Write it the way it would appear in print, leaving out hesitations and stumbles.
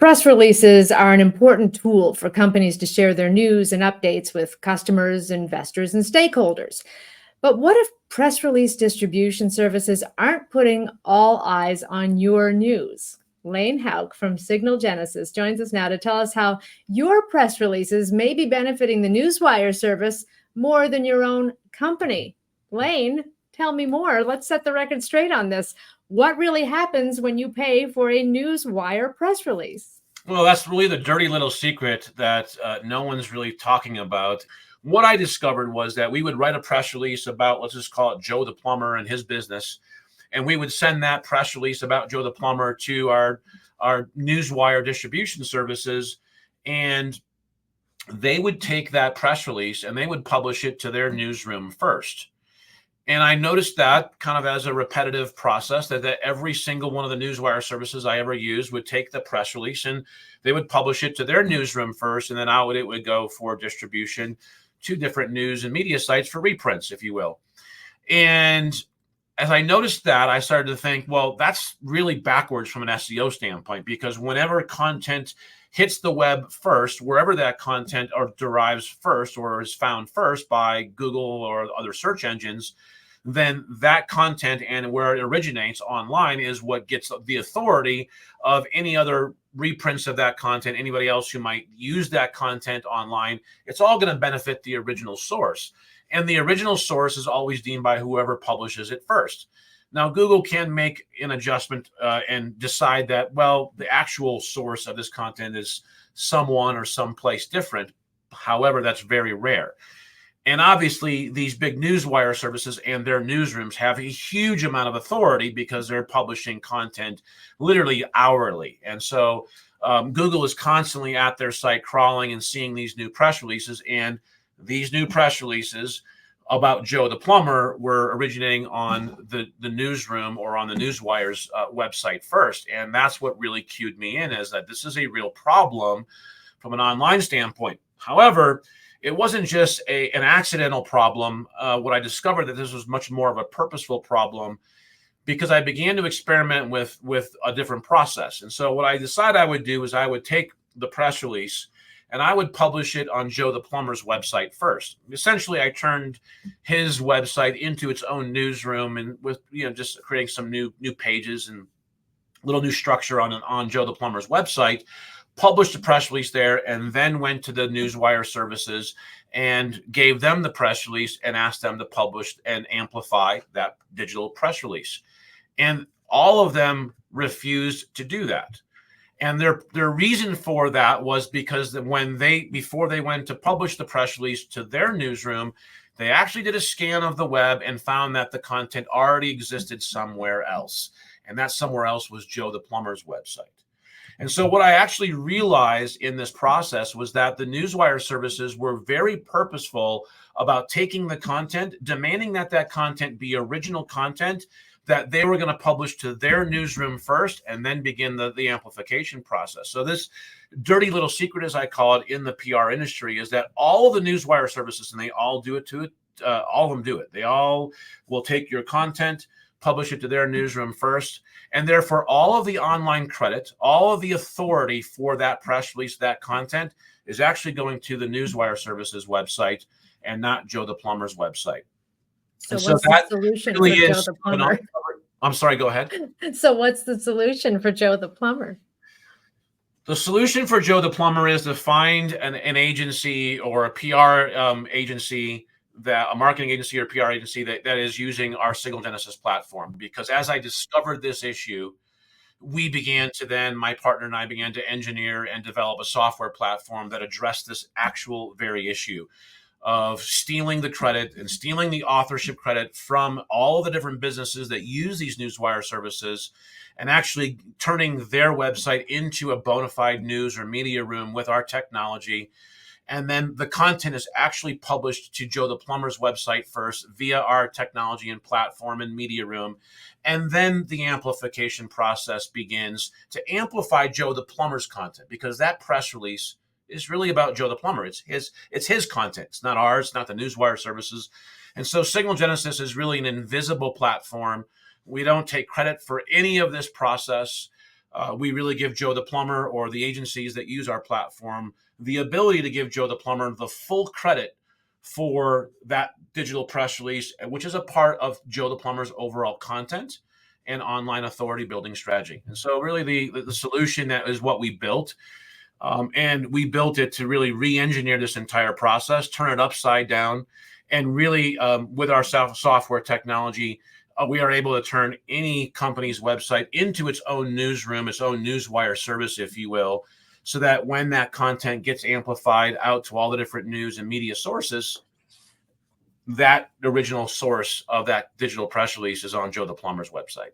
Press releases are an important tool for companies to share their news and updates with customers, investors, and stakeholders. But what if press release distribution services aren't putting all eyes on your news? Lane Houk from Signal Genesis joins us now to tell us how your press releases may be benefiting the Newswire service more than your own company. Lane, tell me more. Let's set the record straight on this. What really happens when you pay for a Newswire press release? Well, that's really the dirty little secret that no one's really talking about. What I discovered was that we would write a press release about, let's just call it Joe the plumber and his business, and we would send that press release about Joe the plumber to our Newswire distribution services, and they would take that press release and they would publish it to their newsroom first. And I noticed that kind of as a repetitive process that every single one of the Newswire services I ever used would take the press release and they would publish it to their newsroom first, and then it would go for distribution to different news and media sites for reprints, if you will. And as I noticed that, I started to think, well, that's really backwards from an SEO standpoint, because whenever content hits the web first, wherever that content derives first or is found first by Google or other search engines, then that content and where it originates online is what gets the authority of any other reprints of that content, anybody else who might use that content online. It's all going to benefit the original source. And the original source is always deemed by whoever publishes it first. Now, Google can make an adjustment and decide that, well, the actual source of this content is someone or someplace different. However, that's very rare. And obviously, these big Newswire services and their newsrooms have a huge amount of authority because they're publishing content literally hourly. And so Google is constantly at their site crawling and seeing these new press releases. And these new press releases about Joe the plumber were originating on the newsroom or on the Newswire's website first. And that's what really cued me in, is that this is a real problem from an online standpoint. However, it wasn't just an accidental problem. What I discovered that this was much more of a purposeful problem, because I began to experiment with a different process. And so what I decided I would do is I would take the press release and I would publish it on Joe the plumber's website first. Essentially, I turned his website into its own newsroom, and with just creating some new pages and little new structure on Joe the plumber's website. Published a press release there, and then went to the Newswire services and gave them the press release and asked them to publish and amplify that digital press release. And all of them refused to do that. And their reason for that was because before they went to publish the press release to their newsroom, they actually did a scan of the web and found that the content already existed somewhere else. And that somewhere else was Joe the plumber's website. And so what I actually realized in this process was that the Newswire services were very purposeful about taking the content, demanding that that content be original content that they were going to publish to their newsroom first, and then begin the amplification process. So this dirty little secret, as I call it, in the PR industry, is that all of the Newswire services, and they all do it all of them do it. They all will take your content, publish it to their newsroom first, and therefore all of the online credit, all of the authority for that press release, that content, is actually going to the Newswire services website and not Joe the plumber's website. So what's the solution for Joe the plumber? I'm sorry, go ahead. So what's the solution for Joe the plumber? The solution for Joe the plumber is to find an agency or a PR agency, a marketing agency or PR agency that is using our Signal Genesis platform. Because as I discovered this issue, my partner and I began to engineer and develop a software platform that addressed this actual very issue of stealing the credit and stealing the authorship credit from all the different businesses that use these Newswire services, and actually turning their website into a bona fide news or media room with our technology. And then the content is actually published to Joe the plumber's website first via our technology and platform and media room. And then the amplification process begins to amplify Joe the plumber's content, because that press release is really about Joe the plumber. It's his content. It's not ours, it's not the Newswire services. And so Signal Genesis is really an invisible platform. We don't take credit for any of this process. We really give Joe the Plumber, or the agencies that use our platform, the ability to give Joe the Plumber the full credit for that digital press release, which is a part of Joe the Plumber's overall content and online authority building strategy. And so really the solution that is what we built. And we built it to really re-engineer this entire process, turn it upside down, and really with our software technology, we are able to turn any company's website into its own newsroom, its own newswire service, if you will, so that when that content gets amplified out to all the different news and media sources, that original source of that digital press release is on Joe the Plumber's website.